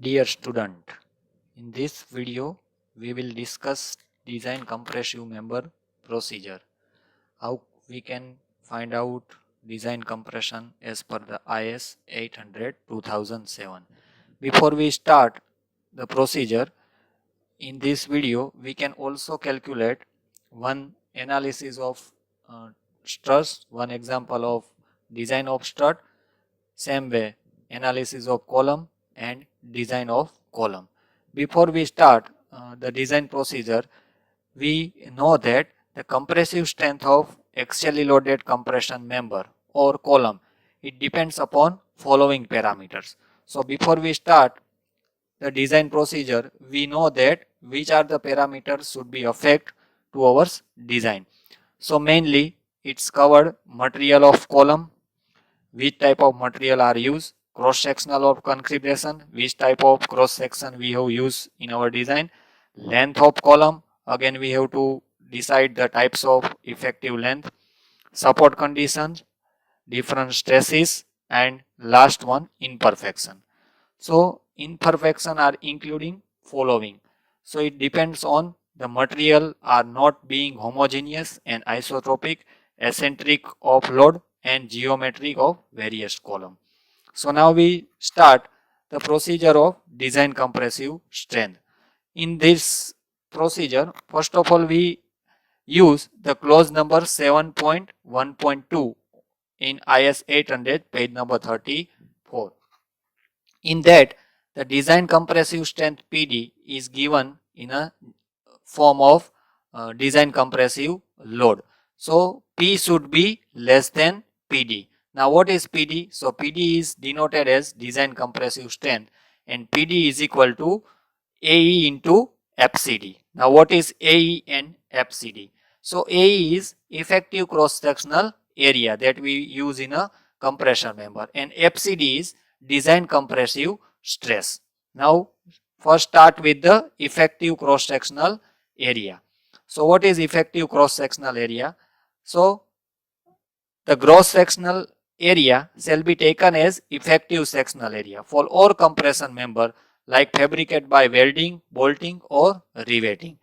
Dear student, in this video we will discuss design compressive member procedure. How we can find out design compression as per the IS 800-2007. Before we start the procedure, in this video we can also calculate one analysis of struts, one example of design of strut, same way analysis of column and design of column. Before we start the design procedure, we know that the compressive strength of axially loaded compression member or column, it depends upon following parameters. So before we start the design procedure, we know that which are the parameters should be affect to our design. So mainly it's covered material of column, which type of material are used, cross sectional of configuration, which type of cross section we have used in our design, length of column, again we have to decide the types of effective length, support conditions, different stresses, and last one, imperfection. So imperfection are including following. So it depends on the material are not being homogeneous and isotropic, eccentric of load, and geometric of various column. So now we start the procedure of design compressive strength. In this procedure, first of all we use the clause number 7.1.2 in IS 800 page number 34. In that, the design compressive strength PD is given in a form of design compressive load. So P should be less than PD. Now what is PD? So PD is denoted as design compressive strength and PD is equal to AE into FCD. Now what is AE and FCD? So AE is effective cross sectional area that we use in a compression member and FCD is design compressive stress. Now first start with the effective cross sectional area. So what is effective cross sectional area? So the cross sectional area shall be taken as effective sectional area for all compression member like fabricated by welding, bolting or riveting.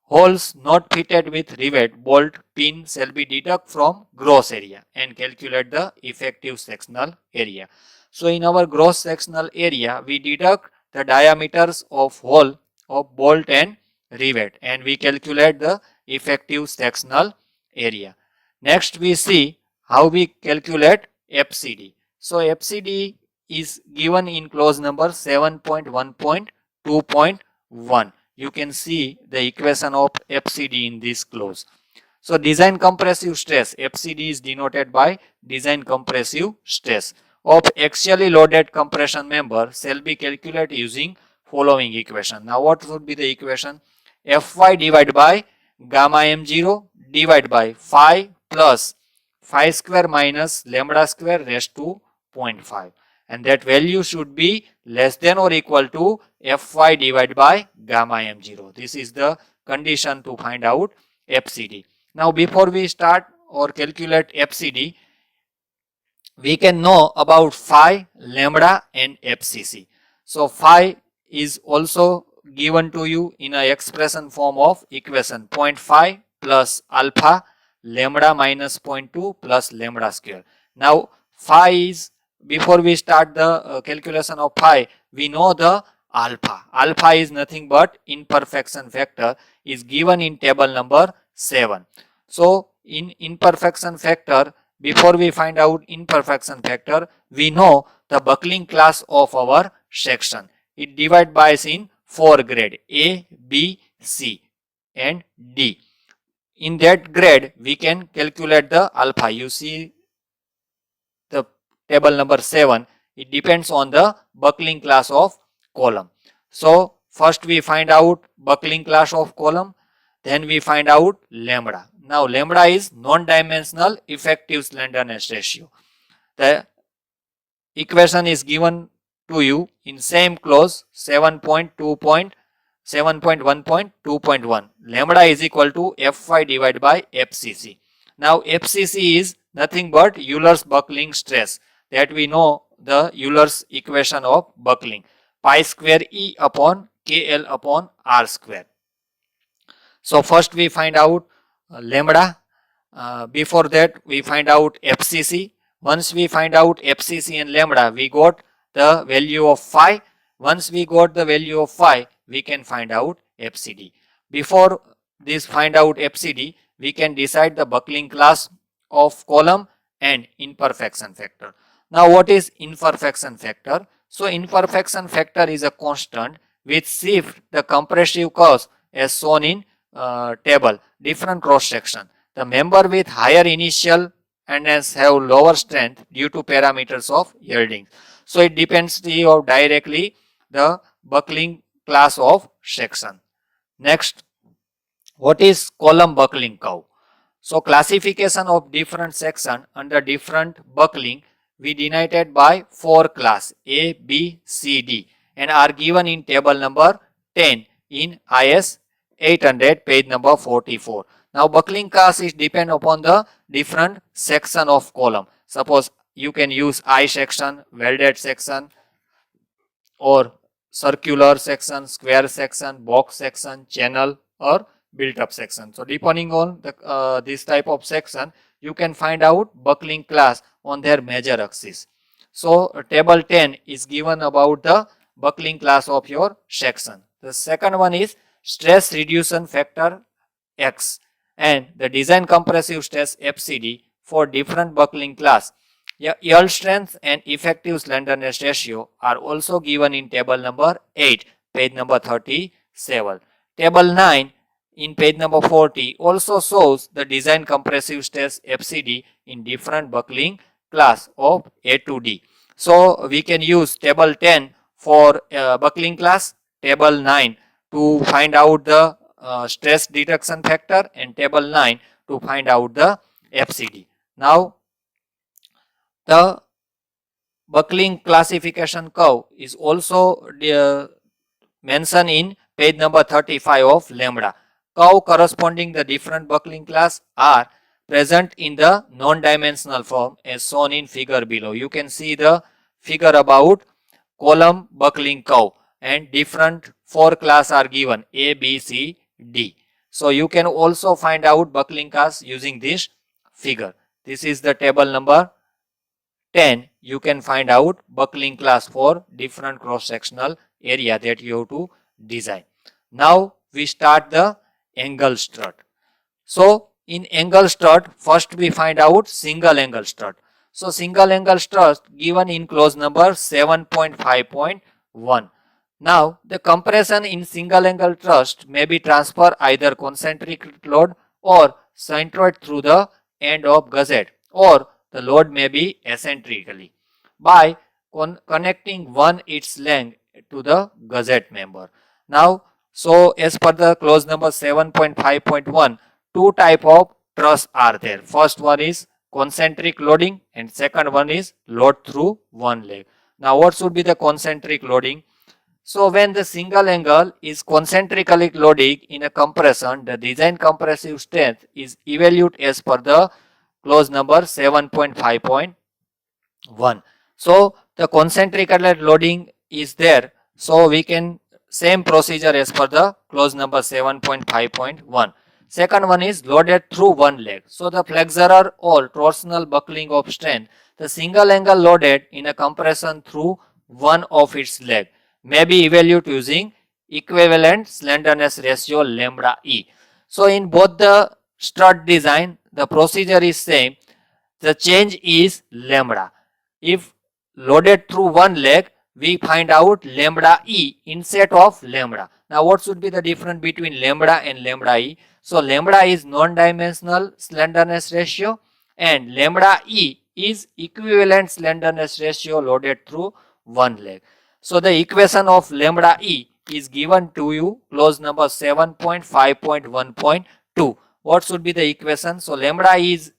Holes not fitted with rivet, bolt, pin shall be deduct from gross area and calculate the effective sectional area. So in our gross sectional area, we deduct the diameters of hole of bolt and rivet and we calculate the effective sectional area. Next we see how we calculate FCD. So FCD is given in clause number 7.1.2.1. You can see the equation of FCD in this clause. So design compressive stress, FCD is denoted by design compressive stress of axially loaded compression member shall be calculated using following equation. Now what would be the equation? Fy divided by gamma m0 divided by phi plus phi square minus lambda square raised to 0.5 and that value should be less than or equal to Fy divided by gamma m0. This is the condition to find out FCD. Now before we start or calculate FCD, we can know about phi, lambda and FCC. So phi is also given to you in a expression form of equation 0.5 plus alpha lambda minus 0.2 plus lambda square. Now phi is, before we start the calculation of phi, we know the alpha. Alpha is nothing but imperfection factor is given in table number 7. So in imperfection factor, before we find out imperfection factor, we know the buckling class of our section. It divides by in 4 grade A, B, C and D. In that grade, we can calculate the alpha. You see the table number 7. It depends on the buckling class of column. So first we find out buckling class of column, then we find out lambda. Now lambda is non-dimensional effective slenderness ratio. The equation is given to you in same clause 7.1.2.1. Lambda is equal to Fy divided by FCC. Now FCC is nothing but Euler's buckling stress, that we know the Euler's equation of buckling. pi square E upon KL upon R square. So first we find out lambda. Before that we find out FCC. Once we find out FCC and lambda, we got the value of phi. Once we got the value of phi, we can find out FCD. Before this find out FCD, we can decide the buckling class of column and imperfection factor. Now what is imperfection factor? So imperfection factor is a constant which shift the compressive curves as shown in table, different cross section. The member with higher initial and has have lower strength due to parameters of yielding. So it depends directly the buckling class of section. Next, what is column buckling curve? So classification of different section under different buckling we denoted by 4 class A, B, C, D and are given in table number 10 in IS 800 page number 44. Now buckling class is depend upon the different section of column. Suppose you can use I section, welded section or circular section, square section, box section, channel or built up section. So depending on the this type of section, you can find out buckling class on their major axis. So table 10 is given about the buckling class of your section. The second one is stress reduction factor X and the design compressive stress FCD for different buckling class. Yield strength and effective slenderness ratio are also given in table number 8, page number 37. Table 9 in page number 40 also shows the design compressive stress FCD in different buckling class of A to D. So we can use table 10 for buckling class, table 9 to find out the stress reduction factor and table 9 to find out the FCD. Now the buckling classification curve is also mentioned in page number 35 of lambda. Curve corresponding the different buckling class are present in the non-dimensional form as shown in figure below. You can see the figure about column buckling curve and different 4 class are given A, B, C, D. So you can also find out buckling class using this figure. This is the table number 10. You can find out buckling class for different cross sectional area that you have to design. Now we start the angle strut. So in angle strut, first we find out single angle strut. So single angle strut given in clause number 7.5.1. Now the compression in single angle strut may be transferred either concentric load or centroid through the end of gusset, or the load may be eccentrically by connecting one its length to the gusset member. Now, so as per the clause number 7.5.1, two type of truss are there. First one is concentric loading and second one is load through one leg. Now what should be the concentric loading? So when the single angle is concentrically loading in a compression, the design compressive strength is evaluated as per the clause number 7.5.1. So the concentric loading is there. So we can same procedure as per the clause number 7.5.1. Second one is loaded through one leg. So the flexural or torsional buckling of strength, the single angle loaded in a compression through one of its leg may be evaluated using equivalent slenderness ratio lambda E. So in both the strut design, the procedure is same. The change is lambda. If loaded through one leg, we find out lambda E instead of lambda. Now what should be the difference between lambda and lambda E? So lambda is non-dimensional slenderness ratio and lambda E is equivalent slenderness ratio loaded through one leg. So the equation of lambda E is given to you clause number 7.5.1.2. What should be the equation? So lambda E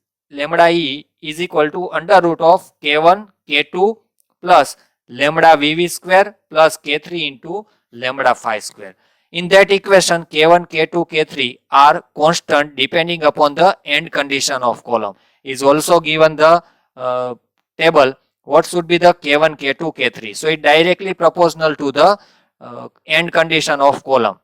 is equal to under root of K1 K2 plus lambda VV square plus K3 into lambda phi square. In that equation, K1, K2, K3 are constant depending upon the end condition of column. Is also given the table what should be the K1, K2, K3. So it directly proportional to the end condition of column.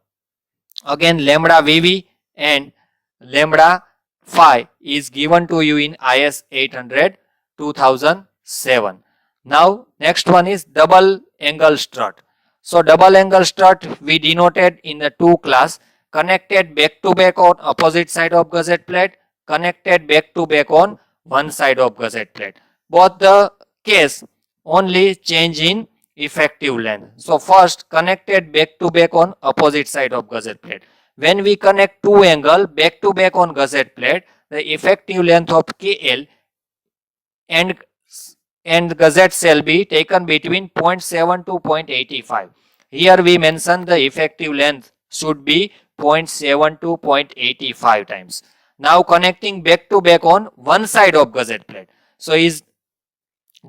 Again, lambda VV and lambda phi is given to you in IS 800 2007. Now next one is double angle strut. So double angle strut we denoted in the 2 class, connected back to back on opposite side of gusset plate, connected back to back on one side of gusset plate. Both the case only change in effective length. So first connected back to back on opposite side of gusset plate. When we connect two angle back to back on gusset plate, the effective length of KL and gusset shall be taken between 0.7 to 0.85. Here we mention the effective length should be 0.7 to 0.85 times. Now connecting back to back on one side of gusset plate. So is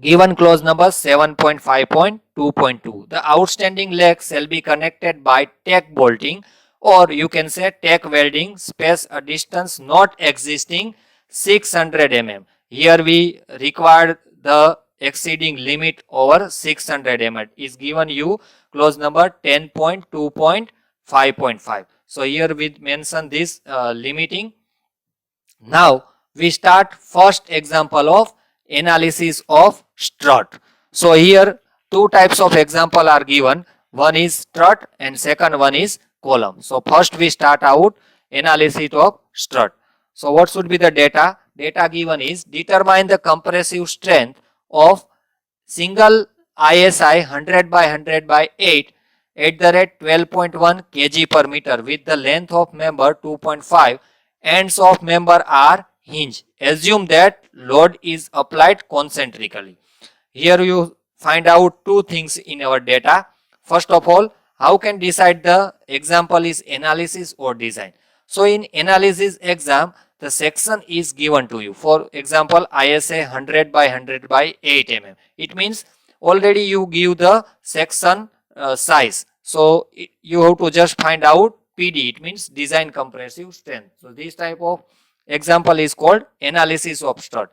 given clause number 7.5.2.2. The outstanding leg shall be connected by tack bolting, or you can say tack welding, space a distance not existing 600 mm. Here we require the exceeding limit over 600 mm is given you clause number 10.2.5.5. So here we mention this limiting. Now we start first example of analysis of strut. So here two types of example are given. One is strut and second one is column. So first we start out analysis of strut. So what should be the data? Data given is determine the compressive strength of single ISI 100 by 100 by 8 at the rate 12.1 kg per meter with the length of member 2.5, ends of member are hinge. Assume that load is applied concentrically. Here you find out two things in our data. First of all, how can decide the example is analysis or design. So in analysis exam, the section is given to you. For example, ISA 100 by 100 by 8 mm. It means already you give the section size. So you have to just find out PD. It means design compressive strength. So this type of example is called analysis of strut.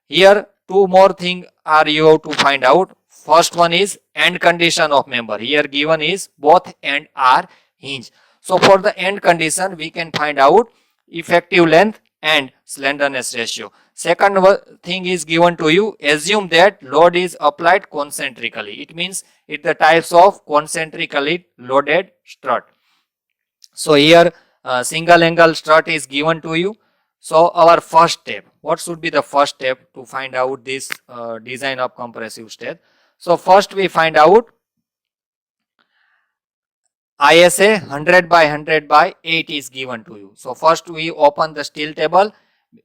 Here two more things are you have to find out. First one is end condition of member. Here given is both end are hinge. So for the end condition we can find out effective length and slenderness ratio. Second thing is given to you. Assume that load is applied concentrically. It means it's the types of concentrically loaded strut. So here single angle strut is given to you. So our first step, what should be the first step to find out this design of compressive strength? So first we find out ISA 100 by 100 by 8 is given to you. So first we open the steel table,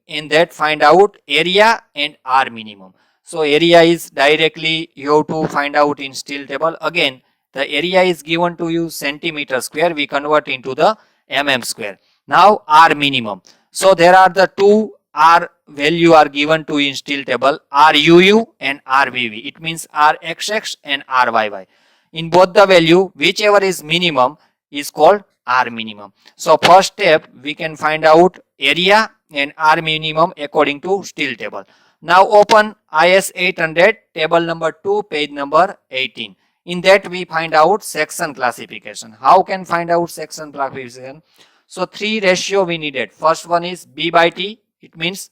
in that find out area and R minimum. So area is directly you have to find out in steel table. Again the area is given to you centimeter square, we convert into the mm square. Now R minimum. So there are the two R value are given to you in steel table, RUU and RVV. It means RXX and RYY. In both the value, whichever is minimum is called R minimum. So first step we can find out area and R minimum according to steel table. Now open IS 800 table number 2 page number 18. In that we find out section classification. How can find out section classification? So three ratio we needed. First one is B by T. It means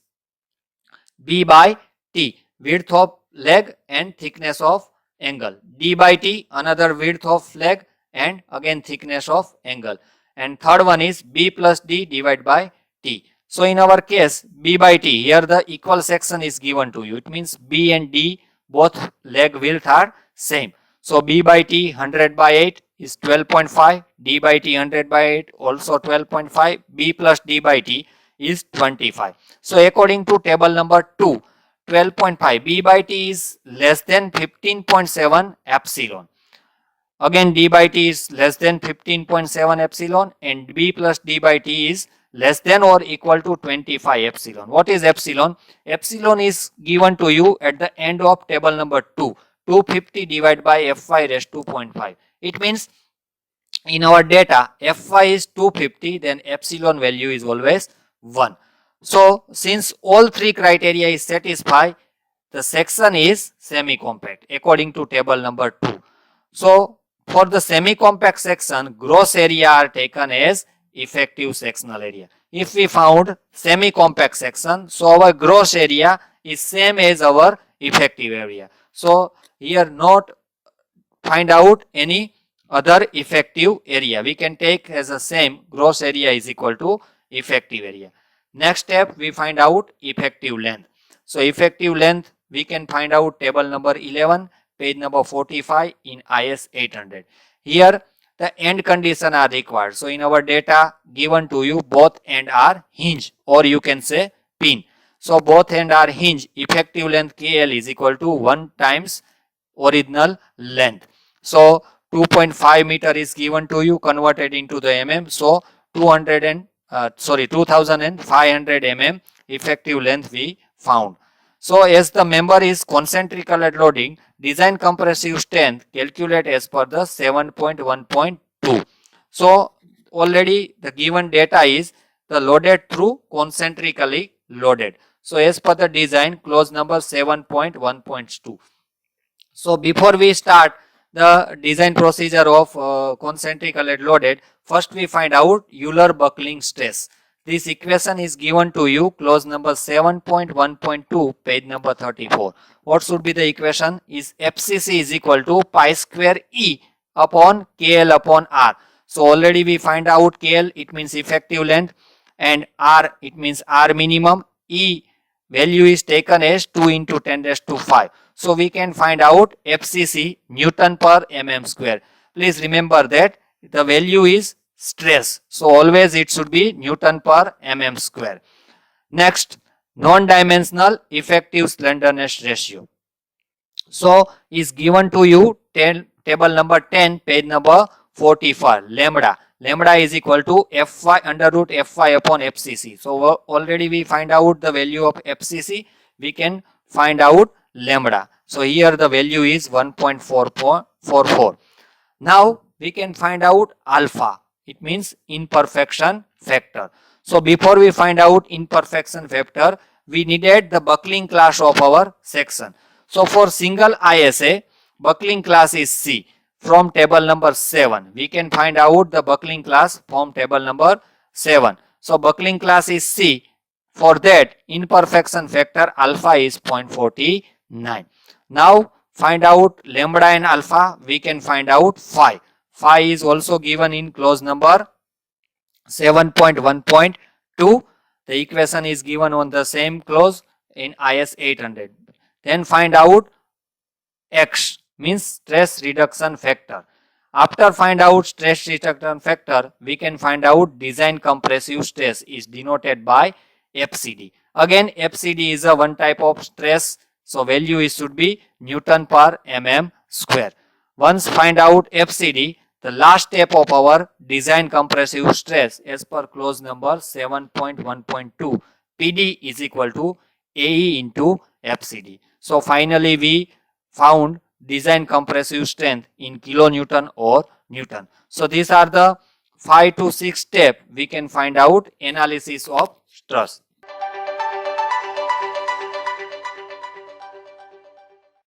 B by T, width of leg and thickness of angle. D by T, another width of leg and again thickness of angle. And third one is B plus D divided by T. So in our case B by T, here the equal section is given to you. It means B and D both leg width are same. So B by T 100 by 8 is 12.5, D by T 100 by 8 also 12.5, B plus D by T is 25. So according to table number 2, 12.5, B by T is less than 15.7 epsilon. Again D by T is less than 15.7 epsilon and B plus D by T is less than or equal to 25 epsilon. What is epsilon? Epsilon is given to you at the end of table number 2. 250 divided by Fy raised to 0.5. It means in our data Fy is 250, then epsilon value is always 1. So since all three criteria is satisfied, the section is semi-compact according to table number 2. So for the semi-compact section, gross area are taken as effective sectional area. If we found semi-compact section, so our gross area is same as our effective area. So here not find out any other effective area. We can take as the same gross area is equal to effective area. Next step, we find out effective length. So effective length we can find out table number 11, page number 45 in IS 800. Here the end condition are required. So in our data given to you, both end are hinge, or you can say pin. So both end are hinge. Effective length KL is equal to 1 times original length. So 2.5 meter is given to you, converted into the mm. So 2500 mm effective length we found. So as the member is concentrical at loading, design compressive strength calculate as per the 7.1.2. So already the given data is the loaded through concentrically loaded. So as per the design, clause number 7.1.2. So before we start the design procedure of concentrical loaded, first we find out Euler buckling stress. This equation is given to you, clause number 7.1.2, page number 34. What should be the equation? Is FCC is equal to pi square E upon KL upon R. So already we find out KL, it means effective length, and R, it means R minimum. E value is taken as 2 into 10 raised to 5. So we can find out FCC, Newton per mm square. Please remember that the value is stress. So always it should be Newton per mm square. Next, non-dimensional effective slenderness ratio. So is given to you table number 10, page number 45, lambda. Lambda is equal to Fy under root Fy upon FCC. So already we find out the value of FCC. We can find out lambda. So here the value is 1.444. Now we can find out alpha. It means imperfection factor. So before we find out imperfection factor, we needed the buckling class of our section. So for single ISA, buckling class is C. From table number 7, we can find out the buckling class from table number 7. So buckling class is C. For that, imperfection factor alpha is 0.49. Now find out lambda and alpha. We can find out phi. Phi is also given in clause number 7.1.2. The equation is given on the same clause in IS 800. Then find out X, means stress reduction factor. After find out stress reduction factor, we can find out design compressive stress is denoted by FCD. Again, FCD is a one type of stress. So value is should be Newton per mm square. Once find out FCD, the last step of our design compressive stress as per clause number 7.1.2, PD is equal to AE into FCD. So finally we found design compressive strength in kilonewton or Newton. So these are the 5 to 6 steps we can find out analysis of stress.